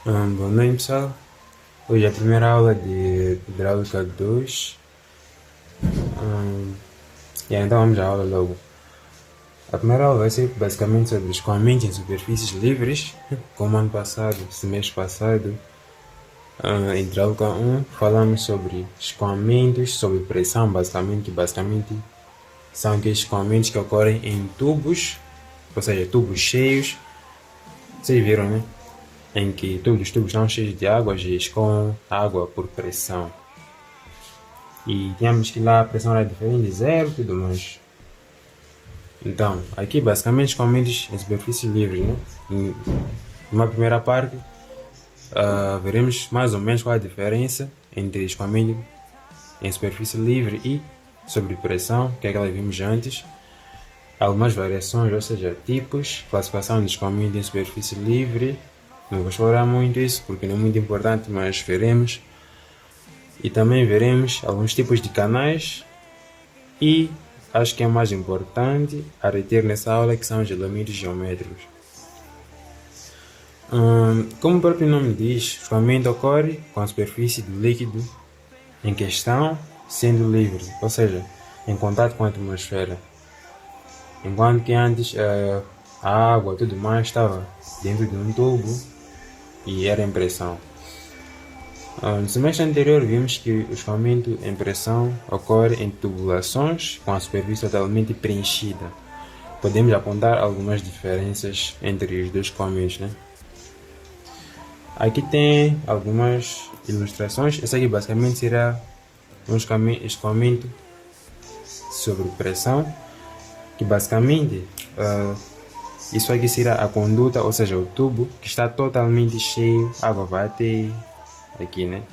Boa noite, pessoal. Hoje é a primeira aula de Hidráulica 2. Então vamos à aula logo. A primeira aula vai ser basicamente sobre escoamento em superfícies livres, como ano passado, semestre passado. Em Hidráulica 1 falamos sobre escoamentos, sobre pressão, basicamente são aqueles escoamentos que ocorrem em tubos, ou seja, tubos cheios. Vocês viram, né? Em que todos os tubos estão cheios de água e escoam água por pressão. E tínhamos que lá a pressão era diferente de zero e tudo mais. Então, aqui basicamente escoamentos em superfície livre, né? Numa primeira parte, veremos mais ou menos qual é a diferença entre escoamento em superfície livre e sob pressão, que é que nós vimos antes. Algumas variações, ou seja, tipos, classificação de escoamento em superfície livre. Não vou explorar muito isso porque não é muito importante, mas veremos. E também veremos alguns tipos de canais e acho que é mais importante a reter nessa aula que são os elementos geométricos. Como o próprio nome diz, o escoamento ocorre com a superfície do líquido em questão sendo livre, ou seja, em contato com a atmosfera. Enquanto que antes a água e tudo mais estava dentro de um tubo e era em pressão. No semestre anterior vimos que o escoamento em pressão ocorre em tubulações com a superfície totalmente preenchida. Podemos apontar algumas diferenças entre os dois escoamentos, né? Aqui tem algumas ilustrações. Essa aqui basicamente será um escoamento sobre pressão, que basicamente isso aqui será a conduta, ou seja, o tubo que está totalmente cheio, a água vai até aqui, né?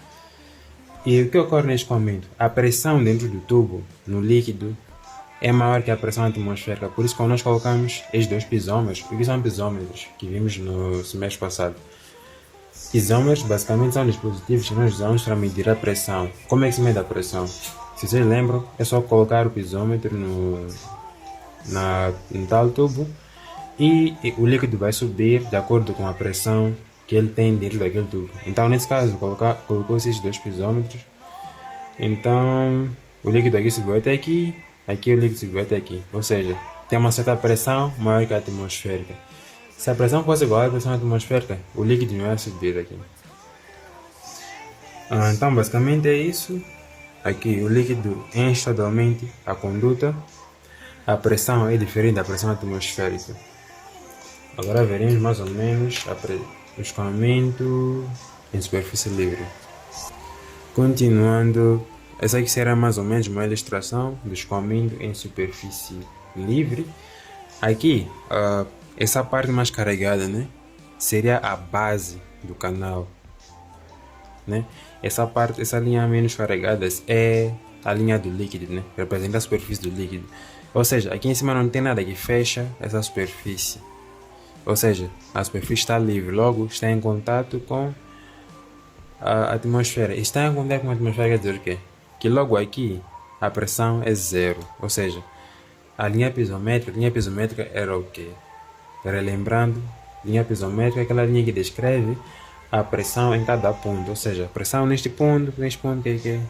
E o que ocorre neste escoamento? A pressão dentro do tubo, no líquido, é maior que a pressão atmosférica. Por isso, quando nós colocamos estes dois pisômetros, o que são pisômetros que vimos no semestre passado? Pisômetros basicamente são dispositivos que nós usamos para medir a pressão. Como é que se mede a pressão? Se vocês lembram, é só colocar o pisômetro no tal tubo e o líquido vai subir de acordo com a pressão que ele tem dentro daquele tubo. Então, nesse caso, colocou esses dois pisômetros. Então, o líquido aqui subiu até aqui, aqui o líquido subiu até aqui. Ou seja, tem uma certa pressão maior que a atmosférica. Se a pressão fosse igual à pressão atmosférica, o líquido não ia subir aqui. Então, basicamente é isso. Aqui o líquido enche totalmente a conduta. A pressão é diferente da pressão atmosférica. Agora veremos mais ou menos o escoamento em superfície livre. Continuando, essa aqui será mais ou menos uma ilustração do escoamento em superfície livre. Aqui, essa parte mais carregada, né, seria a base do canal, né? Essa linha menos carregada é a linha do líquido, né? Representa a superfície do líquido. Ou seja, aqui em cima não tem nada que fecha essa superfície. Ou seja, a superfície está livre, logo está em contato com a atmosfera. Está em contato com a atmosfera quer dizer o quê? Que logo aqui a pressão é zero. Ou seja, a linha pisométrica era o quê? Relembrando, linha pisométrica é aquela linha que descreve a pressão em cada ponto. Ou seja, a pressão neste ponto que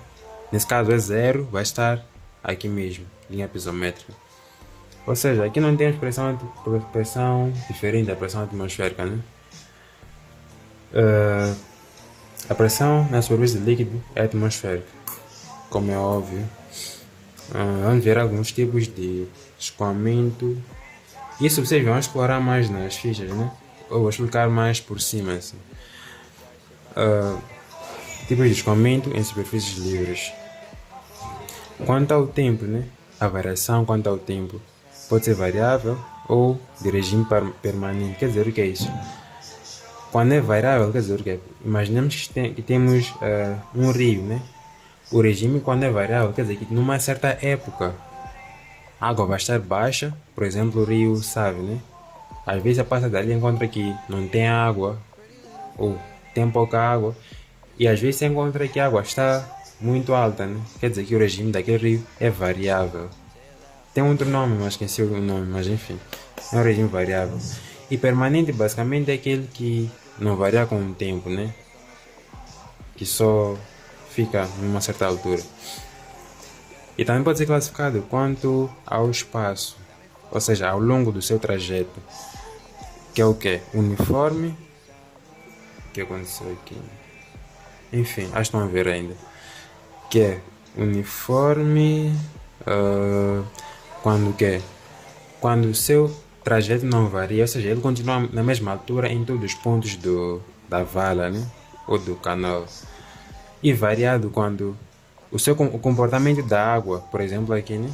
nesse caso é zero, vai estar aqui mesmo, linha pisométrica. Ou seja, aqui não temos pressão diferente da pressão atmosférica, né? A pressão na superfície do líquido é atmosférica, como é óbvio. Vamos ver alguns tipos de escoamento. Isso vocês vão explorar mais nas fichas, né? Eu vou explicar mais por cima, assim. Tipos de escoamento em superfícies livres. Quanto ao tempo, né? A variação quanto ao tempo pode ser variável ou de regime permanente. Quer dizer o que é isso? Quando é variável, quer dizer o que? Imaginemos que temos um rio, né? O regime, quando é variável, quer dizer que numa certa época a água vai estar baixa, por exemplo, o rio Save, né? Às vezes a passa dali e encontra que não tem água ou tem pouca água, e às vezes você encontra que a água está muito alta, né? Quer dizer que o regime daquele rio é variável. Tem outro nome, mas esqueci o nome, mas enfim, é um regime variável. E permanente basicamente é aquele que não varia com o tempo, né? Que só fica numa certa altura. E também pode ser classificado quanto ao espaço, ou seja, ao longo do seu trajeto, que é o quê? Uniforme. O que aconteceu aqui? Enfim, acho que estão a ver ainda. Que é uniforme. Quando que? Quando o seu trajeto não varia, ou seja, ele continua na mesma altura em todos os pontos da vala, né? Ou do canal. E variado quando o comportamento da água, por exemplo, aqui, né?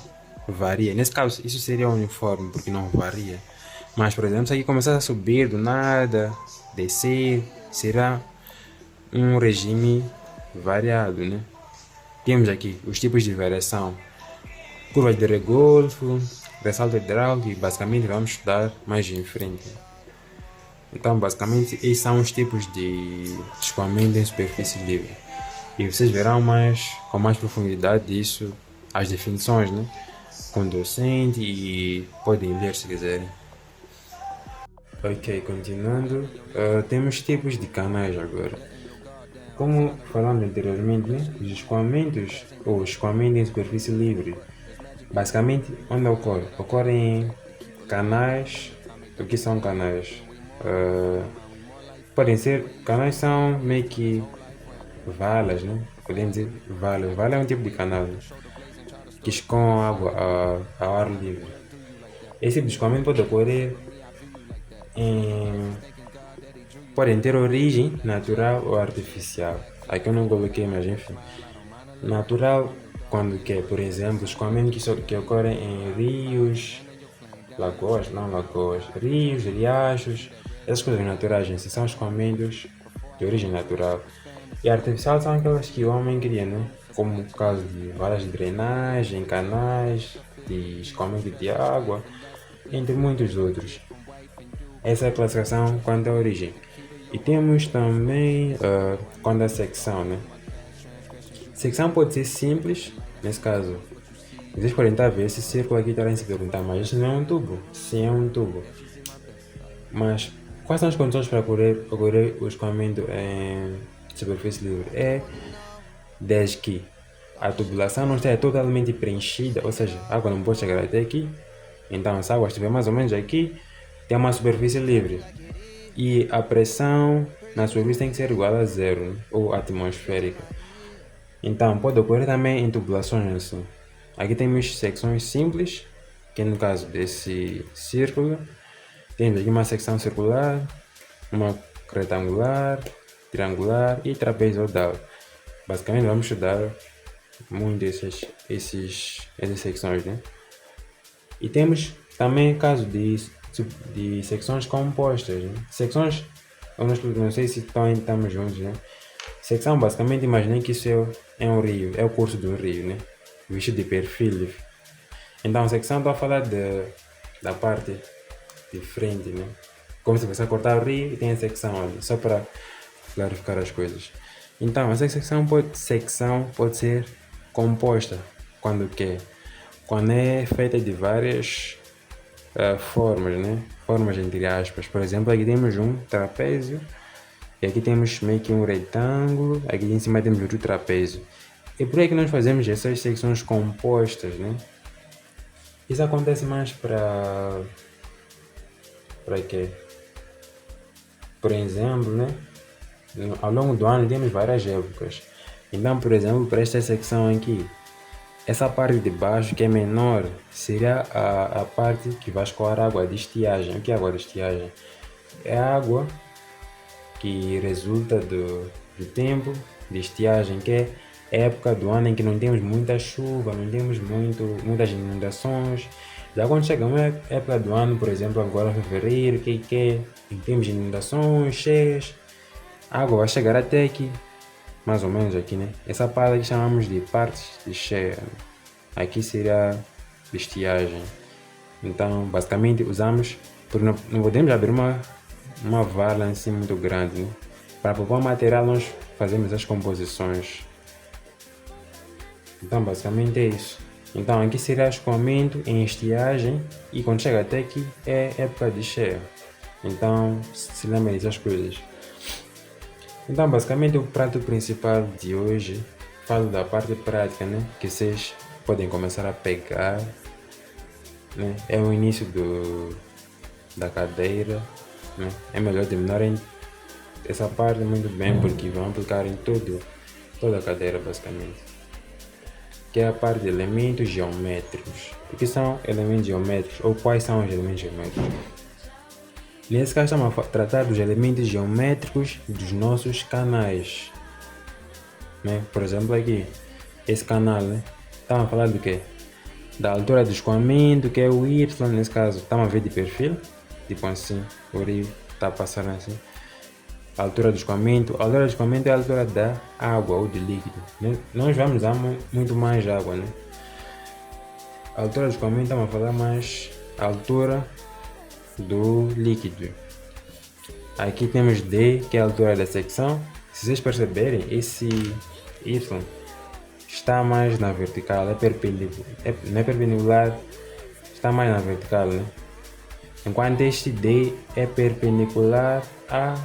Varia. Nesse caso, isso seria uniforme, porque não varia. Mas, por exemplo, se aqui começar a subir do nada, descer, será um regime variado, né? Temos aqui os tipos de variação: curvas de regolfo, ressalto hidráulico, e basicamente vamos estudar mais em frente. Então, basicamente, esses são os tipos de escoamento em superfície livre. E vocês verão com mais profundidade disso, as definições, né? Com o docente, e podem ler se quiserem. Ok, continuando, temos tipos de canais agora. Como falamos anteriormente, né? Os escoamentos, ou escoamento em superfície livre, basicamente, onde ocorre? Ocorre em canais. O que são canais? Podem ser, canais são meio que valas, né? Podemos dizer valas. Vala é um tipo de canal, né? Que escoam água ao ar livre. Esse tipo de escoamento pode ocorrer em... Podem ter origem natural ou artificial. Aqui eu não coloquei, mas enfim. Natural, quando que, por exemplo, escoamentos que ocorrem em rios, lagoas, não lagoas, rios, riachos, essas coisas naturais, esses são escoamentos de origem natural. E artificial são aquelas que o homem cria, né? Como o caso de valas de drenagem, canais, de escoamento de água, entre muitos outros. Essa é a classificação quanto à origem. E temos também quanto à secção, né? Secção pode ser simples, nesse caso. Vocês podem estar a ver esse círculo aqui, estarem se perguntar, mas isso não é um tubo? Sim, é um tubo. Mas quais são as condições para ocorrer o escoamento em superfície livre? É desde que a tubulação não esteja totalmente preenchida, ou seja, a água não pode chegar até aqui. Então, se a água estiver mais ou menos aqui, tem uma superfície livre. E a pressão na superfície tem que ser igual a zero, né? Ou atmosférica. Então, pode ocorrer também em tubulações assim. Aqui temos secções simples, que é no caso desse círculo. Temos aqui uma secção circular, uma retangular, triangular e trapezoidal. Basicamente vamos estudar muito essas secções, né? E temos também caso de secções compostas, né? Secções, eu não sei se estamos juntos, né? Secção, basicamente, imaginei que isso é um rio, é o curso do rio, né? Visto de perfil. Então, secção, estou a falar da parte de frente, né? Como se você cortar o rio e tem a secção ali, só para clarificar as coisas. Então, essa secção pode ser composta quando quer? Quando é feita de várias formas, né? Formas entre aspas. Por exemplo, aqui temos um trapézio e aqui temos meio que um retângulo. Aqui em cima temos outro trapézio. E por que nós fazemos essas secções compostas, né? Isso acontece mais para quê? Por exemplo, né? Ao longo do ano temos várias épocas. Então, por exemplo, para esta secção aqui, essa parte de baixo que é menor seria a parte que vai escoar água de estiagem. O que é água de estiagem? É água que resulta do tempo de estiagem, que é a época do ano em que não temos muita chuva, não temos muitas inundações. Já quando chega uma época do ano, por exemplo, agora fevereiro, que temos inundações, cheias, a água vai chegar até aqui, mais ou menos aqui, né? Essa parte aqui chamamos de partes de cheia. Aqui seria de estiagem. Então, basicamente, usamos, porque não podemos abrir uma vala assim muito grande, né? Para poupar material, nós fazemos as composições. Então, basicamente é isso. Então, aqui seria escoamento em estiagem e quando chega até aqui é época de cheia. Então, se lembrem dessas coisas. Então, basicamente, o prato principal de hoje, falo da parte prática, né? Que vocês podem começar a pegar, né? É o início da cadeira, né? É melhor terminarem essa parte muito bem, porque vão aplicar em toda a cadeira, basicamente. Que é a parte de elementos geométricos. O que são elementos geométricos? Ou quais são os elementos geométricos? Nesse caso, estamos a tratar dos elementos geométricos dos nossos canais, né? Por exemplo, aqui, esse canal, né? Estamos a falar do quê? Da altura do escoamento, que é o Y, nesse caso, estamos a ver de perfil, tipo assim, o rio está passando assim. A altura do escoamento é a altura da água ou do líquido, né? Nós vamos usar muito mais água, né? A altura do escoamento, estamos a falar mais a altura do líquido. Aqui temos D, que é a altura da secção. Se vocês perceberem, esse Y está mais na vertical, é perpendicular, não é perpendicular, está mais na vertical, né? Enquanto este D é perpendicular à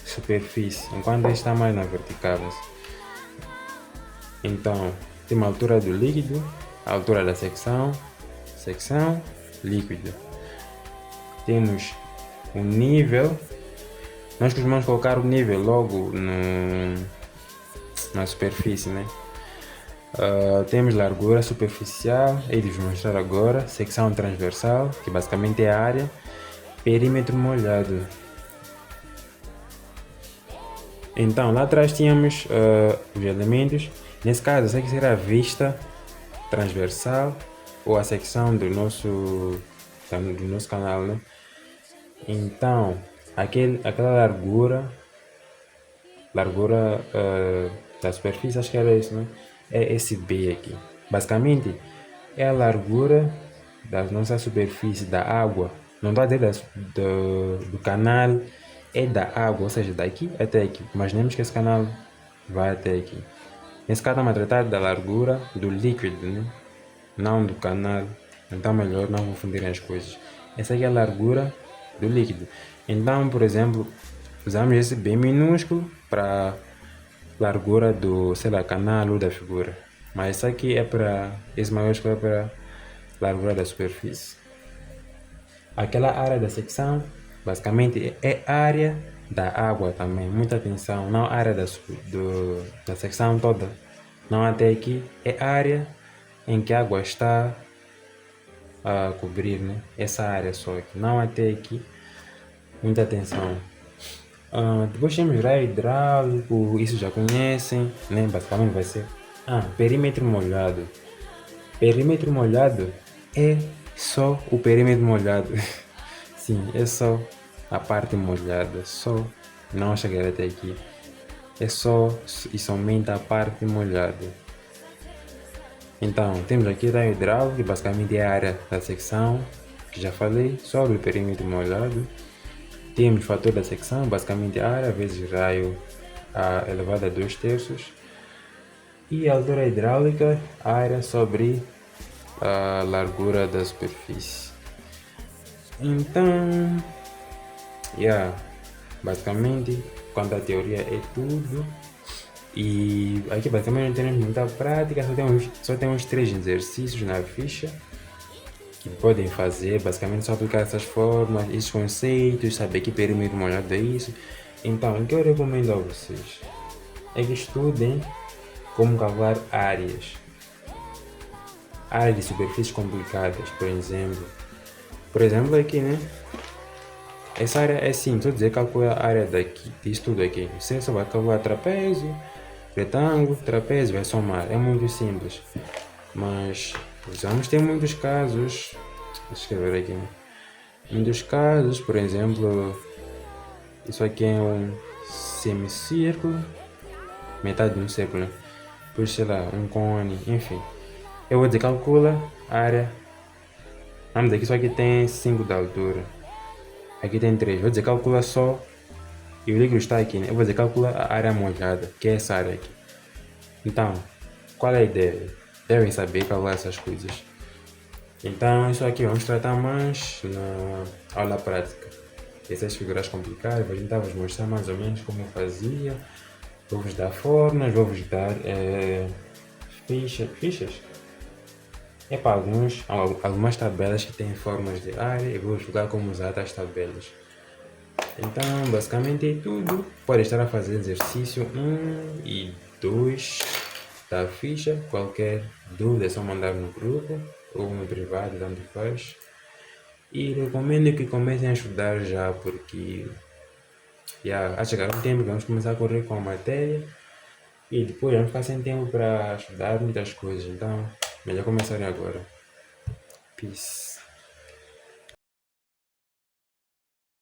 superfície, enquanto este está mais na vertical. Então, temos a altura do líquido, a altura da secção, líquido. Temos o nível. Nós costumamos colocar o nível logo na superfície, né? Temos largura superficial, eles vão mostrar agora, secção transversal, que basicamente é a área, perímetro molhado. Então, lá atrás tínhamos os elementos, nesse caso, essa aqui será a vista transversal, ou a secção do nosso canal, né? Então, aquela largura da superfície, acho que era isso, né? É esse B aqui. Basicamente, é a largura da nossa superfície, da água. Não estou a dizer do canal, é da água, ou seja, daqui até aqui. Imaginemos que esse canal vai até aqui. Nesse caso, estamos a tratar da largura do líquido, né? Não do canal. Então, melhor não confundirem as coisas. Essa aqui é a largura do líquido. Então, por exemplo, usamos esse B minúsculo para largura do, sei lá, canal ou da figura. Mas isso aqui é para, esse maiúsculo é para largura da superfície. Aquela área da secção, basicamente, é área da água também. Muita atenção, não área da secção toda. Não até aqui, é área em que a água está a cobrir, né? Essa área só aqui, não até aqui. Muita atenção. Depois temos raio hidráulico, isso já conhecem, né? Basicamente vai ser perímetro molhado. Perímetro molhado é só o perímetro molhado. Sim, é só a parte molhada, só, não chegar até aqui. É só e somente a parte molhada. Então, temos aqui o raio hidráulico, que basicamente é a área da secção, que já falei, sobre o perímetro molhado. Temos o fator da secção, basicamente a área vezes raio elevado a 2/3. E a altura hidráulica, a área sobre a largura da superfície. Então, basicamente, quanto à teoria é tudo. E aqui basicamente não temos muita prática, só temos 3 exercícios na ficha que podem fazer, basicamente só aplicar essas formas, esses conceitos, saber que perímetro molhado é isso. Então, o que eu recomendo a vocês é que estudem como calcular áreas. Áreas de superfícies complicadas, por exemplo. Por exemplo, aqui, né? Essa área é simples, vou dizer, calcula a área daqui, disso tudo aqui. Você só vai calcular trapézio, retângulo, trapézio, vai somar. É muito simples. Mas vamos ter muitos casos. Deixa eu escrever aqui. Muitos casos, por exemplo, isso aqui é um semicírculo, metade de um círculo, depois sei lá, um cone, enfim. Eu vou dizer, calcula a área. Vamos dizer que isso aqui tem 5 de altura. Aqui tem 3. Vou dizer, calcula só. E o líquido está aqui, né? Eu vou dizer, calcula a área molhada, que é essa área aqui. Então, qual é a ideia? Devem saber calcular essas coisas. Então, isso aqui vamos tratar mais na aula prática. essas figuras complicadas, vou tentar vos mostrar mais ou menos como eu fazia. Vou vos dar formas, vou vos dar fichas. É para algumas tabelas que têm formas de área e vou explicar como usar as tabelas. Então, basicamente é tudo. Pode estar a fazer exercício 1 e 2 da ficha. Qualquer dúvida é só mandar no grupo ou no privado, tanto faz. E recomendo que comecem a estudar já, porque a chegar um tempo que vamos começar a correr com a matéria e depois vamos ficar sem tempo para estudar muitas coisas. Então, melhor começarem agora. Peace.